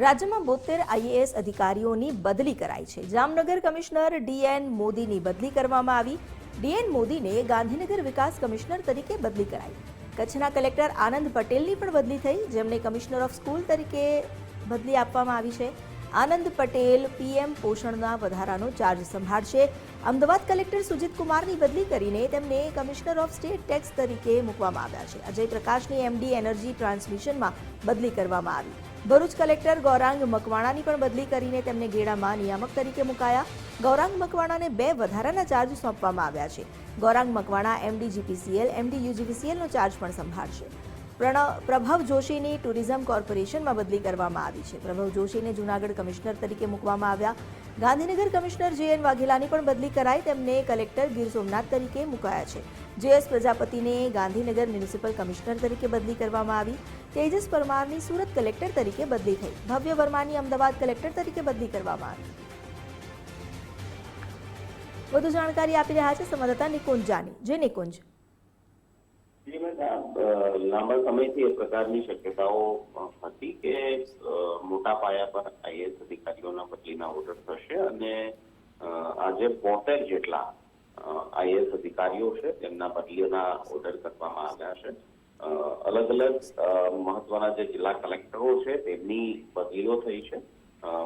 રાજ્યમાં 72 આઈએએસ અધિકારીઓની બદલી કરાઈ છે। જામનગર કમિશનર ડીએન મોદીની બદલી કરવામાં આવી। ડીએન મોદીને ગાંધીનગર વિકાસ કમિશનર તરીકે બદલી કરાઈ। કચ્છના કલેક્ટર આનંદ પટેલની પણ બદલી થઈ, જેમને કમિશનર ઓફ સ્કૂલ તરીકે બદલી આપવામાં આવી છે। આનંદ પટેલ પીએમ પોષણના વધારાનો ચાર્જ સંભાળશે। અમદાવાદ કલેક્ટર સુજીત કુમારની બદલી કરીને તેમને કમિશનર ઓફ સ્ટેટ ટેક્સ તરીકે મૂકવામાં આવ્યા છે। અજય પ્રકાશની એમડી એનર્જી ટ્રાન્સમિશનમાં બદલી કરવામાં આવી। ભરૂચ કલેક્ટર ગૌરાંગ મકવાણાની પણ બદલી કરીને તેમને ગેડામાં નિયામક તરીકે મુકાયા। ગૌરાંગ મકવાણાને 2 વધારાના ચાર્જ સોંપવામાં આવ્યા છે। Gaurang Makwana MD GPCL, MD યુજીવીસીએલનો ચાર્જ પણ સંભાળશે। પ્રભવ જોશીની ટુરિઝમ કોર્પોરેશનમાં બદલી કરવામાં આવી છે। પ્રભવ જોશીને જૂનાગઢ કમિશનર તરીકે મૂકવામાં આવ્યા। ગાંધીનગર કમિશનર જેએન વાઘેલાની પણ બદલી કરાઈ, તેમને કલેક્ટર ગીર સોમનાથ તરીકે મુકાયા છે। જેએસ પ્રજાપતિને ગાંધીનગર મ્યુનિસિપલ કમિશનર તરીકે બદલી કરવામાં આવી। તેજસ પરમારની સુરત કલેક્ટર તરીકે બદલી થઈ। ભવ્ય વર્માની અમદાવાદ કલેક્ટર તરીકે બદલી કરવામાં આવી। વધુ જાણકારી આપી રહ્યા છે સંવાદદાતા નિકુંજ જાની। જે નિકુંજ, લાંબા સમયથી એ પ્રકારની શક્યતાઓ હતી કે મોટા પાયા પર આઈએએસ અધિકારીઓના બદલીના ઓર્ડર થશે અને આજે 72 જેટલા આઈએએસ અધિકારીઓ છે તેમના બદલીના ઓર્ડર કરવામાં આવ્યા છે। અલગ અલગ મહત્વના જે જિલ્લા કલેક્ટરો છે તેમની બદલીઓ થઈ છે।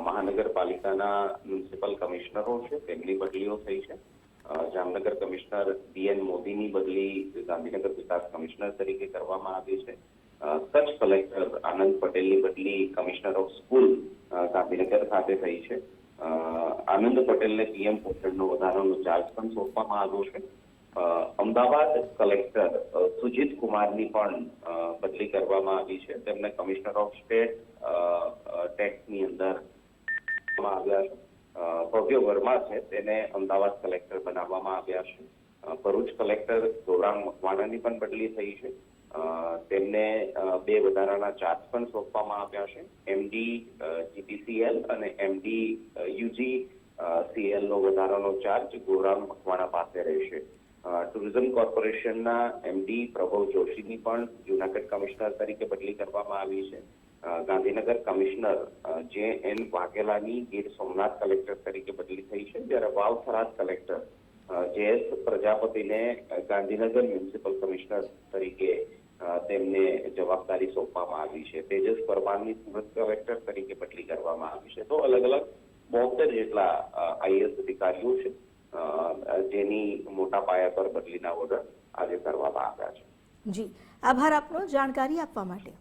મહાનગરપાલિકાના મ્યુનિસિપલ કમિશનરો છે તેમની બદલીઓ થઈ છે। જામનગર કમિશનર ડીએન મોદીની બદલી ગાંધીનગર વિકાસ કમિશનર તરીકે કરવામાં આવી છે। કચ્છ કલેક્ટર આનંદ પટેલની બદલી કમિશનર ઓફ સ્કૂલ ગાંધીનગર ખાતે થઈ છે। આનંદ પટેલને પીએમ પોષણનો વધારાનો ચાર્જ પણ સોંપવામાં આવ્યો છે। અમદાવાદ કલેક્ટર સુજીત કુમારની પણ બદલી કરવામાં આવી છે, તેમને કમિશનર ઓફ સ્ટેટ ટેક્સની અંદર આવ્યા છે। ભવ્ય વર્મા છે તેને અમદાવાદ કલેક્ટર બનાવવામાં આવ્યા છે। ભરૂચ કલેક્ટર ગૌરાંગ મકવાણાની પણ બદલી થઈ છે, તેમને 2 વધારાના ચાર્જ પણ સોંપવામાં આવ્યા છે। એમડી જીપીસીએલ અને એમડી યુજીસીએલ નો વધારાનો ચાર્જ ગૌરાંગ મકવાણા પાસે રહેશે। ટુરિઝમ કોર્પોરેશનના એમડી પ્રભવ જોશીની પણ જૂનાગઢ કમિશનર તરીકે બદલી કરવામાં આવી છે। ગાંધીનગર કમિશનર જેએન વાઘેલાની ગીર સોમનાથ કલેક્ટર તરીકે બદલી થઈ છે, જ્યારે વાવ થરાદ કલેક્ટર જેએસ પ્રજાપતિને ગાંધીનગર મ્યુનિસિપલ કમિશનર તરીકે તેમને જવાબદારી સોંપવામાં આવી છે। તેજસ પરમારની સુરત કલેક્ટર તરીકે બદલી કરવામાં આવી છે। તો અલગ અલગ 72 જેટલા આઈએએસ અધિકારીઓ છે જેની મોટા પાયા પર બદલીના ઓર્ડર આજે કરવામાં આવ્યા છે। જી, આભાર આપનો જાણકારી આપવા માટે।